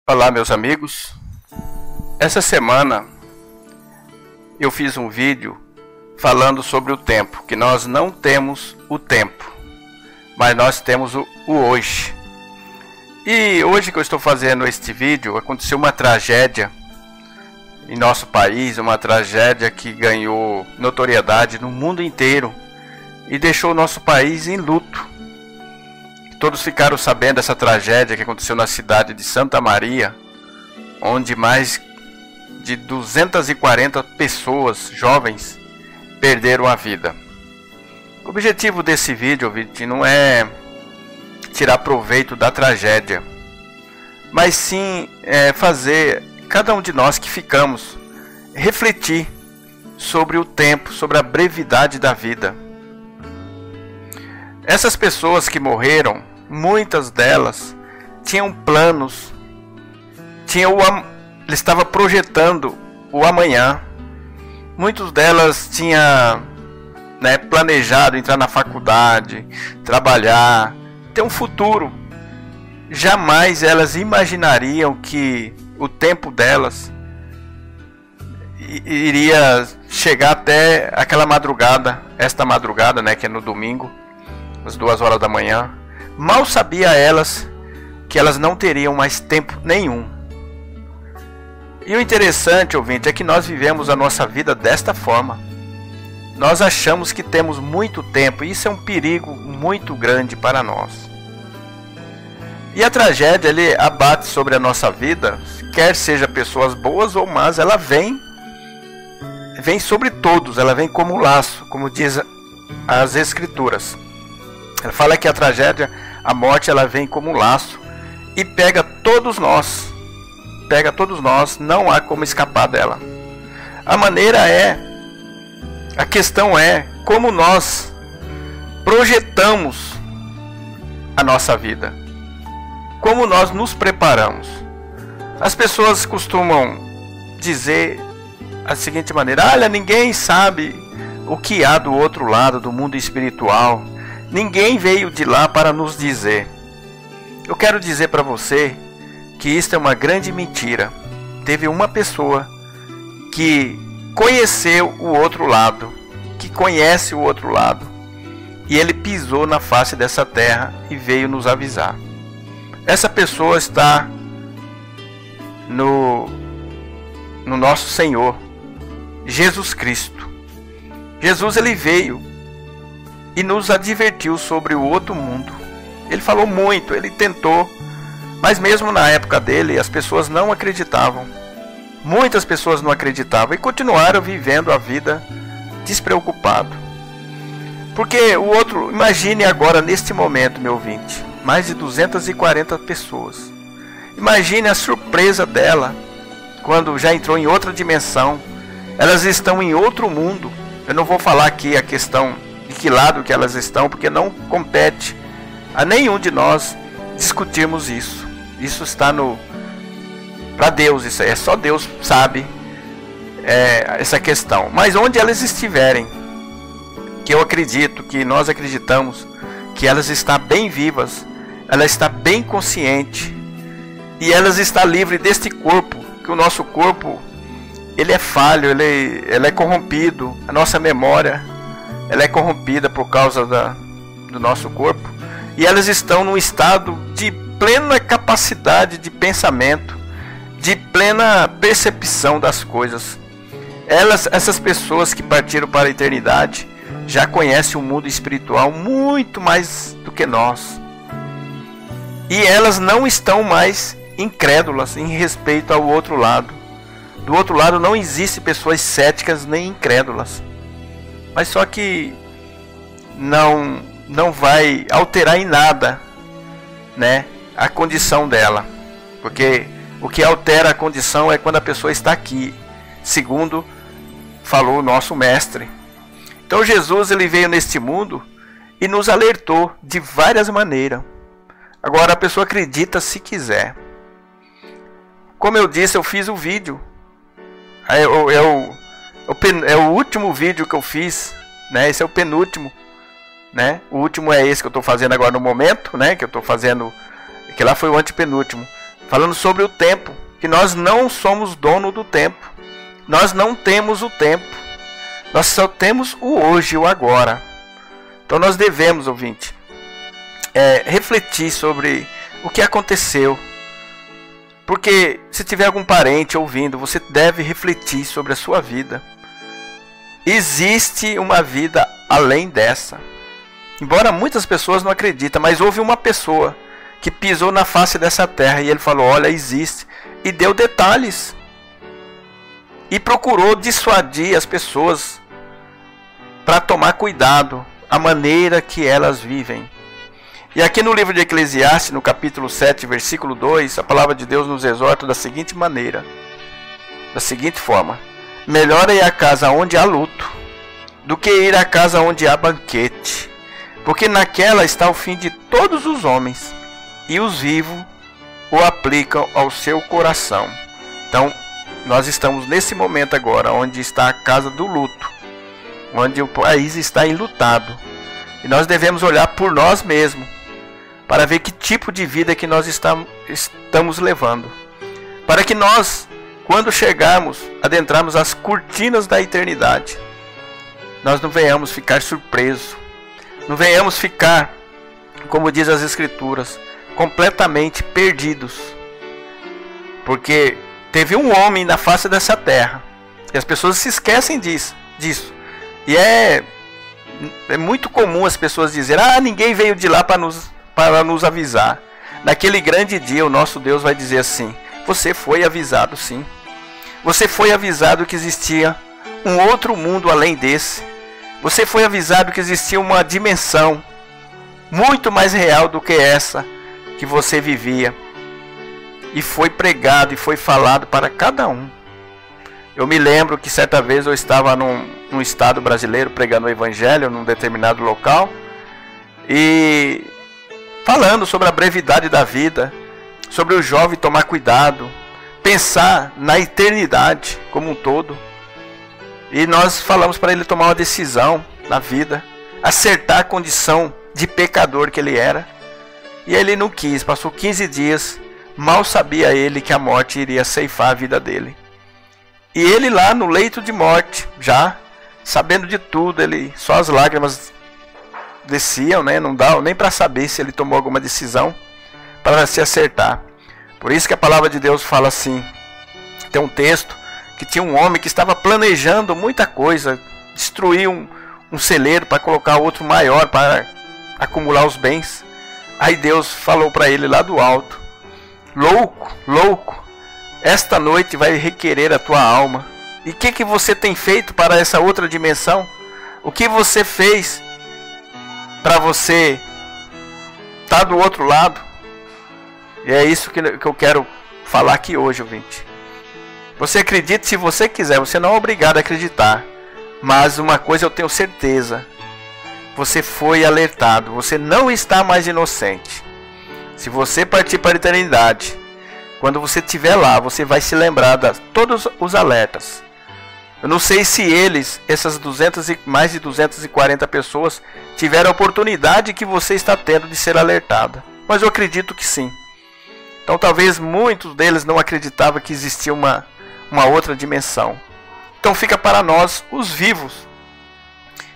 Olá, meus amigos. Essa semana eu fiz um vídeo falando sobre o tempo, que nós não temos o tempo, mas nós temos o hoje. E hoje que eu estou fazendo este vídeo, aconteceu uma tragédia em nosso país, uma tragédia que ganhou notoriedade no mundo inteiro e deixou o nosso país em luto. Todos ficaram sabendo dessa tragédia que aconteceu na cidade de Santa Maria, onde mais de 240 pessoas jovens perderam a vida. O objetivo desse vídeo, ouvinte, não é tirar proveito da tragédia, mas sim fazer cada um de nós que ficamos refletir sobre o tempo, sobre a brevidade da vida. Essas pessoas que morreram, muitas delas tinham planos, ele estava projetando o amanhã. Muitas delas tinham planejado entrar na faculdade, trabalhar, ter um futuro. Jamais elas imaginariam que o tempo delas iria chegar até aquela madrugada, esta madrugada, que é no domingo, às 2 horas da manhã. Mal sabia elas que elas não teriam mais tempo nenhum. E o interessante, ouvinte, é que nós vivemos a nossa vida desta forma. Nós achamos que temos muito tempo, e isso é um perigo muito grande para nós. E a tragédia, ele abate sobre a nossa vida, quer seja pessoas boas ou más, ela vem sobre todos, ela vem como um laço, como diz as Escrituras. Ela fala que a tragédia, a morte, ela vem como um laço e pega todos nós. Pega todos nós, não há como escapar dela. A questão é como nós projetamos a nossa vida. Como nós nos preparamos. As pessoas costumam dizer da seguinte maneira: olha, ninguém sabe o que há do outro lado do mundo espiritual. Ninguém veio de lá para nos dizer. Eu quero dizer para você que isto é uma grande mentira. Teve uma pessoa que conheceu o outro lado, que conhece o outro lado, e ele pisou na face dessa terra e veio nos avisar. Essa pessoa está no nosso Senhor Jesus Cristo. Jesus, ele veio e nos advertiu sobre o outro mundo. Ele falou muito, ele tentou, mas mesmo na época dele as pessoas não acreditavam. Muitas pessoas não acreditavam e continuaram vivendo a vida despreocupado. Porque o outro, imagine agora neste momento, meu ouvinte, mais de 240 pessoas. Imagine a surpresa dela quando já entrou em outra dimensão. Elas estão em outro mundo. Eu não vou falar aqui a questão de que lado que elas estão, porque não compete a nenhum de nós discutirmos isso. Isso está para Deus, isso é só Deus sabe essa questão. Mas onde elas estiverem, que eu acredito, que nós acreditamos que elas estão bem vivas, ela está bem consciente e elas estão livres deste corpo, que o nosso corpo ele é falho, ele é corrompido, a nossa memória ela é corrompida por causa do nosso corpo, e elas estão num estado de plena capacidade de pensamento, de plena percepção das coisas. Essas pessoas que partiram para a eternidade já conhecem o mundo espiritual muito mais do que nós, e elas não estão mais incrédulas em respeito ao outro lado. Do outro lado não existe pessoas céticas nem incrédulas, mas só que não vai alterar em nada, a condição dela, porque o que altera a condição é quando a pessoa está aqui, segundo falou o nosso mestre. Então Jesus, ele veio neste mundo e nos alertou de várias maneiras. Agora a pessoa acredita se quiser. Como eu disse, eu fiz o vídeo. É o último vídeo que eu fiz, esse é o penúltimo, O último é esse que eu estou fazendo agora no momento, que eu estou fazendo, que lá foi o antepenúltimo. falando sobre o tempo, que nós não somos dono do tempo. Nós não temos o tempo. Nós só temos o hoje, o agora. Então nós devemos, ouvinte, refletir sobre o que aconteceu. Porque se tiver algum parente ouvindo, você deve refletir sobre a sua vida. Existe uma vida além dessa. Embora muitas pessoas não acreditem, mas houve uma pessoa que pisou na face dessa terra e ele falou, olha, existe. E deu detalhes. E procurou dissuadir as pessoas para tomar cuidado a maneira que elas vivem. E aqui no livro de Eclesiastes, no capítulo 7, versículo 2, a palavra de Deus nos exorta da seguinte maneira, da seguinte forma: melhor é a casa onde há luto, do que ir à casa onde há banquete, porque naquela está o fim de todos os homens, e os vivos o aplicam ao seu coração. Então, nós estamos nesse momento agora, onde está a casa do luto, onde o país está enlutado, e nós devemos olhar por nós mesmos, para ver que tipo de vida que nós estamos levando, para que nós, quando chegarmos, adentrarmos as cortinas da eternidade, nós não venhamos ficar surpresos, não venhamos ficar, como diz as Escrituras, completamente perdidos, porque teve um homem na face dessa terra, e as pessoas se esquecem disso, e é muito comum as pessoas dizerem, ninguém veio de lá para nos avisar. Naquele grande dia o nosso Deus vai dizer assim, você foi avisado sim, você foi avisado que existia um outro mundo além desse, você foi avisado que existia uma dimensão muito mais real do que essa que você vivia, e foi pregado e foi falado para cada um. Eu me lembro que certa vez eu estava num estado brasileiro pregando o evangelho num determinado local, e falando sobre a brevidade da vida, sobre o jovem tomar cuidado, pensar na eternidade como um todo. E nós falamos para ele tomar uma decisão na vida, acertar a condição de pecador que ele era. E ele não quis, passou 15 dias, mal sabia ele que a morte iria ceifar a vida dele. E ele lá no leito de morte, já sabendo de tudo, só as lágrimas desciam, né? Não dá nem para saber se ele tomou alguma decisão para se acertar. Por isso que a palavra de Deus fala assim, tem um texto que tinha um homem que estava planejando muita coisa, destruir um celeiro para colocar outro maior para acumular os bens. Aí Deus falou para ele lá do alto, louco, esta noite vai requerer a tua alma. E o que você tem feito para essa outra dimensão? O que você fez para você estar do outro lado? E é isso que eu quero falar aqui hoje, ouvinte. Você acredita se você quiser, você não é obrigado a acreditar. Mas uma coisa eu tenho certeza, você foi alertado, você não está mais inocente. Se você partir para a eternidade, quando você estiver lá, você vai se lembrar de todos os alertas. Eu não sei se essas mais de 240 pessoas, tiveram a oportunidade que você está tendo de ser alertada. Mas eu acredito que sim. Então talvez muitos deles não acreditavam que existia uma outra dimensão. Então fica para nós, os vivos,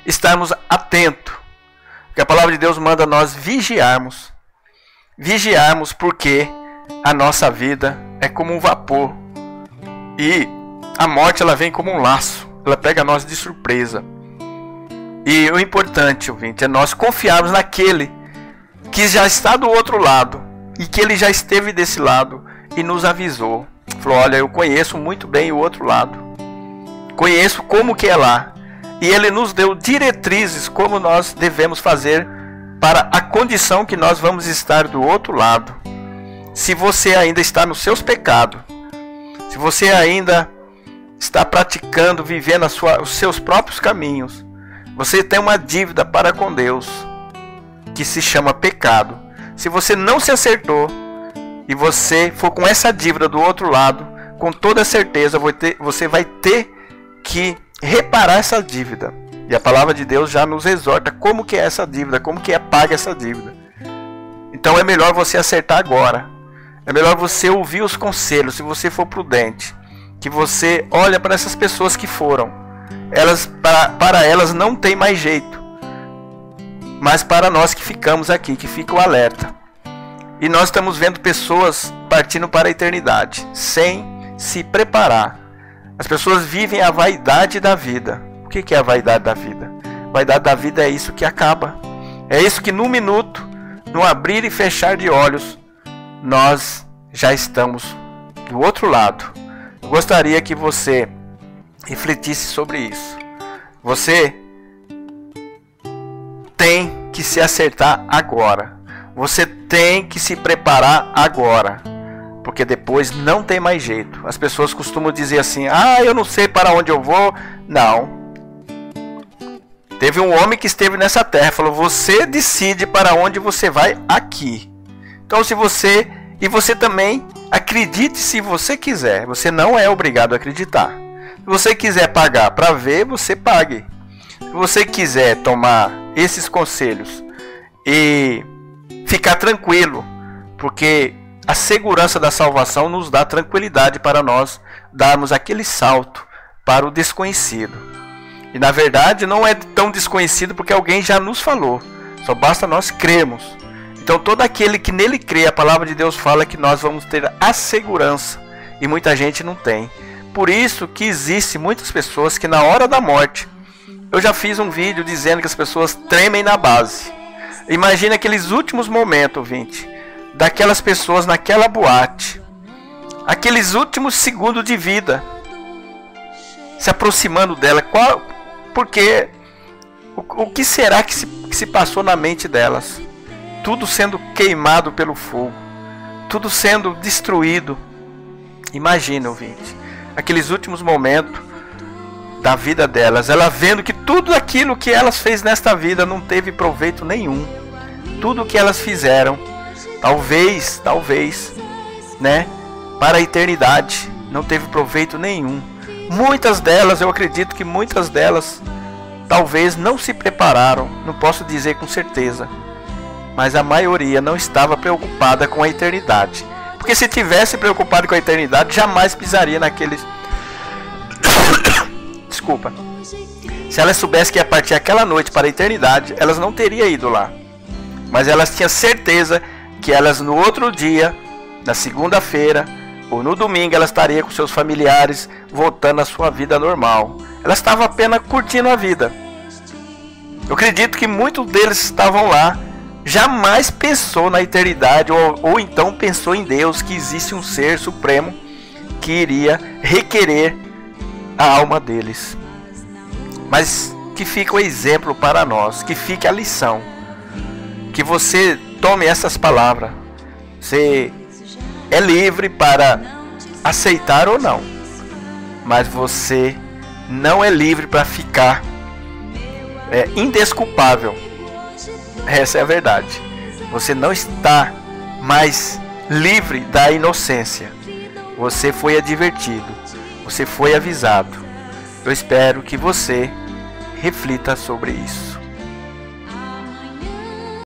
estarmos atentos. Porque a palavra de Deus manda nós vigiarmos. Vigiarmos porque a nossa vida é como um vapor. E a morte ela vem como um laço. Ela pega nós de surpresa. E o importante, ouvinte, é nós confiarmos naquele que já está do outro lado. E que ele já esteve desse lado e nos avisou. Falou, olha, eu conheço muito bem o outro lado. Conheço como que é lá. E ele nos deu diretrizes como nós devemos fazer para a condição que nós vamos estar do outro lado. Se você ainda está nos seus pecados, se você ainda está praticando, vivendo os seus próprios caminhos, você tem uma dívida para com Deus que se chama pecado. Se você não se acertou e você for com essa dívida do outro lado, com toda certeza você vai ter que reparar essa dívida. E a palavra de Deus já nos exorta como que é essa dívida, como que é paga essa dívida. Então é melhor você acertar agora. É melhor você ouvir os conselhos, se você for prudente. Que você olha para essas pessoas que foram. Para elas não tem mais jeito. Mas para nós que ficamos aqui, que fica o alerta. E nós estamos vendo pessoas partindo para a eternidade, sem se preparar. As pessoas vivem a vaidade da vida. O que é a vaidade da vida? A vaidade da vida é isso que acaba. É isso que num minuto, no abrir e fechar de olhos, nós já estamos do outro lado. Eu gostaria que você refletisse sobre isso. Você tem que se acertar agora. Você tem que se preparar agora. Porque depois não tem mais jeito. As pessoas costumam dizer assim: ah, eu não sei para onde eu vou. Não. Teve um homem que esteve nessa terra, falou: você decide para onde você vai aqui. Então se você... E você também acredite se você quiser. Você não é obrigado a acreditar. Se você quiser pagar para ver, você pague. Se você quiser tomar esses conselhos e ficar tranquilo, porque a segurança da salvação nos dá tranquilidade para nós darmos aquele salto para o desconhecido. E na verdade não é tão desconhecido porque alguém já nos falou. Só basta nós crermos. Então todo aquele que nele crê, a palavra de Deus fala que nós vamos ter a segurança. E muita gente não tem. Por isso que existe muitas pessoas que na hora da morte... Eu já fiz um vídeo dizendo que as pessoas tremem na base. Imagina aqueles últimos momentos, ouvinte, daquelas pessoas naquela boate. Aqueles últimos segundos de vida. Se aproximando dela. Porque o que será que se passou na mente delas? Tudo sendo queimado pelo fogo. Tudo sendo destruído. Imagina, ouvinte, aqueles últimos momentos da vida delas. Ela vendo que tudo aquilo que elas fez nesta vida não teve proveito nenhum. Tudo que elas fizeram, talvez, né, para a eternidade, não teve proveito nenhum. Muitas delas, eu acredito que muitas delas, talvez não se prepararam, não posso dizer com certeza. Mas a maioria não estava preocupada com a eternidade. Porque se tivesse preocupado com a eternidade, jamais pisaria naqueles... Desculpa. Se elas soubessem que ia partir aquela noite para a eternidade, elas não teriam ido lá. Mas elas tinham certeza que elas no outro dia, na segunda-feira ou no domingo, elas estariam com seus familiares, voltando à sua vida normal. Elas estavam apenas curtindo a vida. Eu acredito que muitos deles estavam lá, jamais pensou na eternidade, ou então pensou em Deus, que existe um ser supremo que iria requerer a alma deles. Mas que fique o exemplo para nós, que fique a lição, que você tome essas palavras. Você é livre para aceitar ou não, mas você não é livre para ficar indesculpável. Essa é a verdade. Você não está mais livre da inocência. Você foi advertido. Você foi avisado. Eu espero que você reflita sobre isso.